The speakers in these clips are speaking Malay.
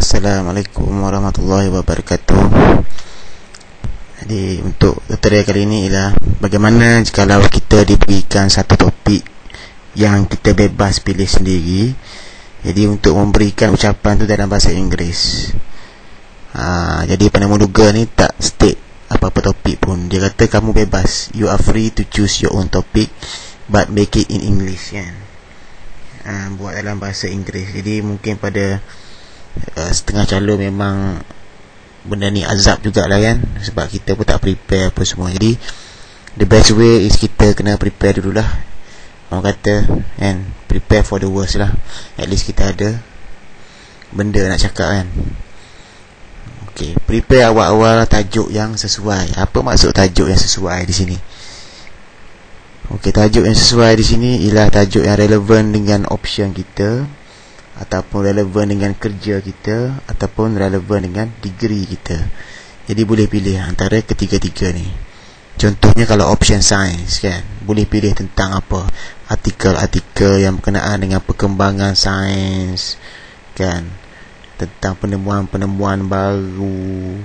Assalamualaikum warahmatullahi wabarakatuh. Jadi untuk tutorial kali ini ialah bagaimana jikalau kita diberikan satu topik yang kita bebas pilih sendiri. Jadi untuk memberikan ucapan tu dalam bahasa Inggeris. Jadi penemuduga ni tak state apa-apa topik pun. Dia kata kamu bebas, you are free to choose your own topic, but make it in English, kan. Buat dalam bahasa Inggeris. Jadi mungkin pada setengah calon memang benda ni azab jugalah, kan, sebab kita pun tak prepare apa semua. Jadi the best way is kita kena prepare dululah. Orang kata, kan, prepare for the worst lah. At least kita ada benda nak cakap, kan. Okay, prepare awal-awal tajuk yang sesuai. Apa maksud tajuk yang sesuai di sini? Okay, tajuk yang sesuai di sini ialah tajuk yang relevan dengan option kita, ataupun relevan dengan kerja kita, ataupun relevan dengan degree kita. Jadi boleh pilih antara ketiga-tiga ni. Contohnya kalau option science, kan, boleh pilih tentang apa? Artikel-artikel yang berkenaan dengan perkembangan sains, kan, tentang penemuan-penemuan baru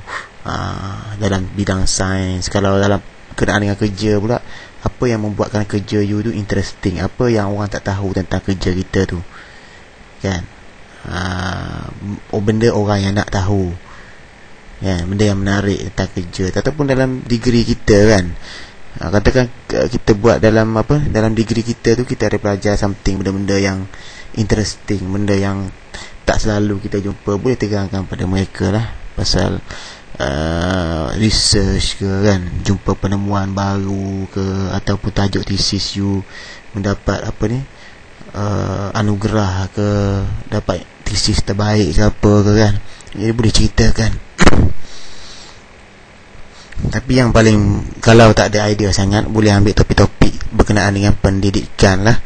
dalam bidang sains. Kalau dalam berkenaan dengan kerja pula, apa yang membuatkan kerja you tu interesting, apa yang orang tak tahu tentang kerja kita tu, kan. Benda orang yang nak tahu, ya, benda yang menarik tentang kerja. Ataupun dalam degree kita, kan, katakan kita buat dalam apa, dalam degree kita tu kita ada belajar something, benda-benda yang interesting, benda yang tak selalu kita jumpa. Boleh terangkan pada mereka lah pasal research ke, kan, jumpa penemuan baru ke, ataupun tajuk thesis you mendapat apa ni, anugerah ke, dapat thesis terbaik ke apa ke, kan. Jadi boleh ceritakan. Tapi yang paling, kalau tak ada idea sangat, boleh ambil topik-topik berkenaan dengan pendidikan lah.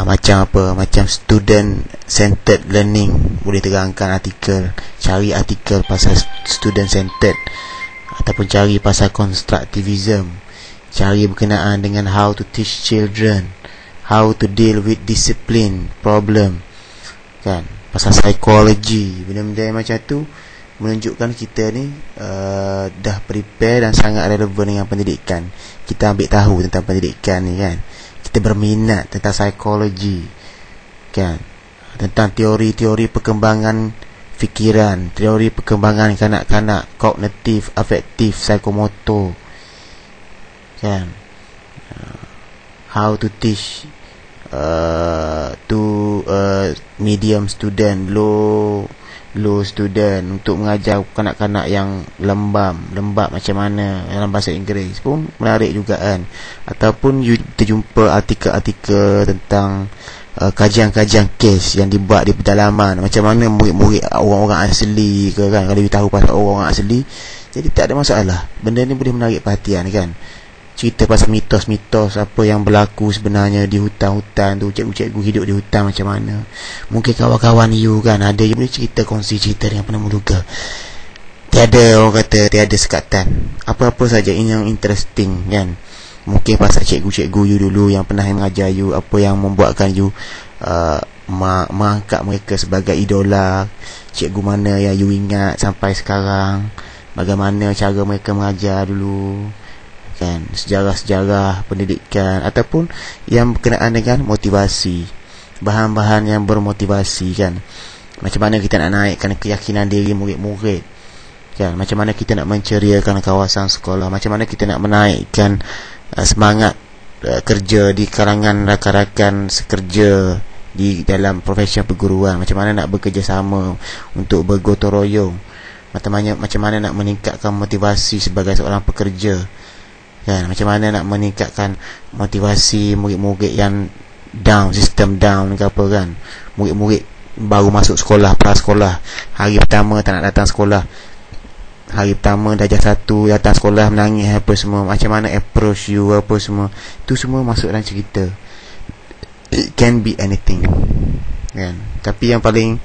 Macam apa, macam student centered learning. Boleh terangkan artikel, cari artikel pasal student centered, ataupun cari pasal constructivism, cari berkenaan dengan how to teach children, how to deal with discipline problem, kan, pasal psikologi. Benda-benda yang macam tu menunjukkan kita ni dah prepare dan sangat relevan dengan pendidikan. Kita ambil tahu tentang pendidikan ni, kan. Kita berminat tentang psikologi, kan, tentang teori-teori perkembangan fikiran, teori perkembangan kanak-kanak, kognitif, afektif, psikomotor, kan. How to teach to medium student, low student, untuk mengajar kanak-kanak yang lembab macam mana dalam bahasa Inggeris pun menarik juga, kan. Ataupun you terjumpa artikel-artikel tentang kajian-kajian kes yang dibuat di pedalaman, macam mana murid-murid orang-orang asli ke, kan. Kalau you tahu pasal orang-orang asli, jadi tak ada masalah. Benda ni boleh menarik perhatian, kan. Cerita pasal mitos-mitos apa yang berlaku sebenarnya di hutan-hutan tu, cikgu-cikgu hidup di hutan macam mana. Mungkin kawan-kawan you, kan, ada yang boleh cerita, kongsi cerita dengan penemuduga. Tiada, orang kata, tiada sekatan. Apa-apa saja yang interesting, kan. Mungkin pasal cikgu-cikgu you dulu yang pernah mengajar you, apa yang membuatkan you mengangkat mereka sebagai idola. Cikgu mana yang you ingat sampai sekarang, bagaimana cara mereka mengajar dulu, kan, sejarah-sejarah pendidikan, ataupun yang berkenaan dengan motivasi, bahan-bahan yang bermotivasi, kan. Macam mana kita nak naikkan keyakinan diri murid-murid, kan. Macam mana kita nak menceriakan kawasan sekolah, macam mana kita nak menaikkan semangat kerja di kalangan rakan-rakan sekerja di dalam profesi perguruan, macam mana nak bekerjasama untuk bergotong royong, macam mana nak meningkatkan motivasi sebagai seorang pekerja, kan. Macam mana nak meningkatkan motivasi murid-murid yang down, sistem down ke apa, kan. Murid-murid baru masuk sekolah, prasekolah, hari pertama tak nak datang sekolah, hari pertama darjah 1 datang sekolah menangis apa semua, macam mana approach you apa semua. Itu semua masuk dalam cerita. It can be anything, kan. Tapi yang paling,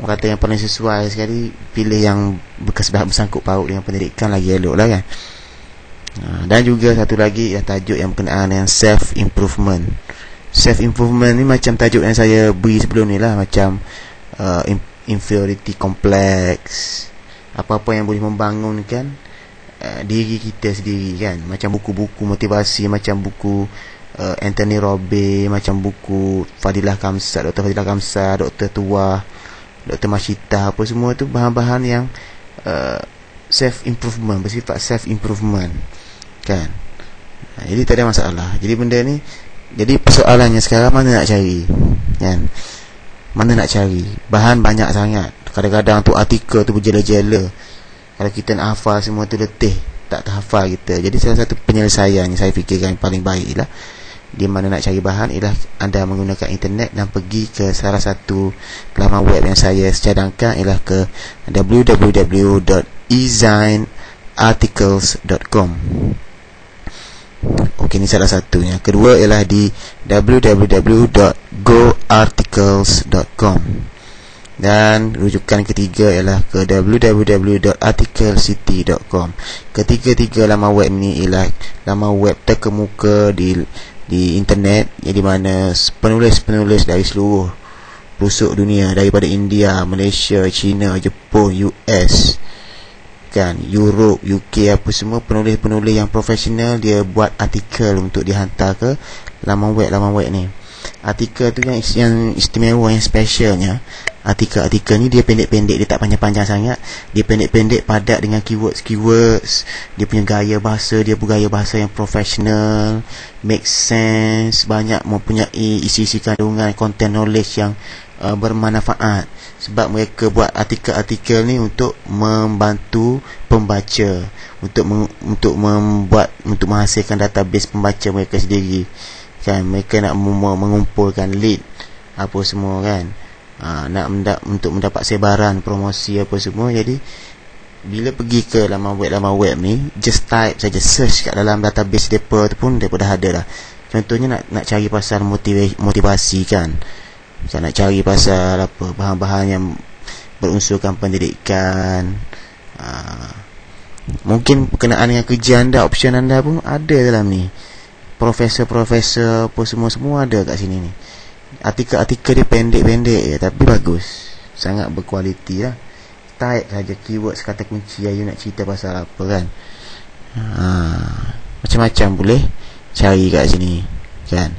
orang kata, yang paling sesuai sekali, pilih yang bersangkut paut dengan pendidikan, lagi elok lah, kan. Dan juga satu lagi tajuk yang berkenaan dengan self improvement. Self improvement ni macam tajuk yang saya beri sebelum ni lah, macam inferiority complex, apa-apa yang boleh membangunkan diri kita sendiri kan, macam buku-buku motivasi, macam buku Anthony Robbins, macam buku Fadilah Kamsat, Dr. Fadilah Kamsat, Dr. Tuah, Dr. Mashita, apa semua tu bahan-bahan yang self improvement, bersifat self improvement kan. Jadi tak ada masalah. Jadi benda ni, jadi persoalannya sekarang mana nak cari kan, mana nak cari bahan banyak sangat. Kadang-kadang tu artikel tu berjela-jela, kalau kita nak hafal semua tu letih, tak terhafal kita. Jadi salah satu penyelesaian yang saya fikirkan yang paling baik ialah, di mana nak cari bahan ialah anda menggunakan internet dan pergi ke salah satu laman web yang saya cadangkan, ialah ke www.ezinearticles.com. Okey, ni salah satunya. Kedua ialah di www.goarticles.com. Dan rujukan ketiga ialah ke www.articlecity.com. Ketiga-tiga laman web ni ialah laman web terkemuka di internet, yang di mana penulis-penulis dari seluruh pelosok dunia, daripada India, Malaysia, China, Jepun, US kan, Europe, UK, apa semua penulis-penulis yang profesional, dia buat artikel untuk dihantar ke laman web ni. Artikel tu yang istimewa, yang specialnya, artikel-artikel ni dia pendek-pendek, dia tak panjang-panjang sangat, dia pendek-pendek, padat dengan keywords. Dia punya gaya bahasa, dia gaya bahasa yang profesional, make sense, banyak mempunyai isi-isi kandungan content knowledge yang bermanfaat. Sebab mereka buat artikel-artikel ni untuk membantu pembaca, untuk menghasilkan database pembaca mereka sendiri kan. Mereka nak mengumpulkan lead apa semua kan, untuk mendapat sebaran promosi apa semua. Jadi bila pergi ke laman web ni, just type saja, search kat dalam database depa tu pun depa dah ada dah. Contohnya nak cari pasal motivasi kan, macam nak cari pasal apa, bahan-bahan yang berunsurkan pendidikan, mungkin berkenaan dengan kerja anda, option anda pun ada dalam ni. Profesor apa semua ada kat sini ni. Artikel-artikel dia pendek-pendek je, tapi bagus, sangat berkualiti lah. Type saja keywords, kata kunci yang you nak cerita pasal apa kan. Macam-macam boleh cari kat sini kan.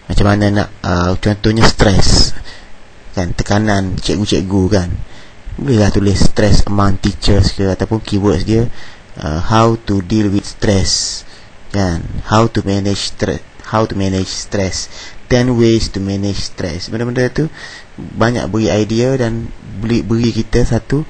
Macam mana nak contohnya stres kan, tekanan cikgu-cikgu kan, bolehlah tulis stress among teachers ke, ataupun keywords dia how to deal with stress kan, how to manage stress, 10 ways to manage stress. Benda-benda tu banyak beri idea dan beri kita satu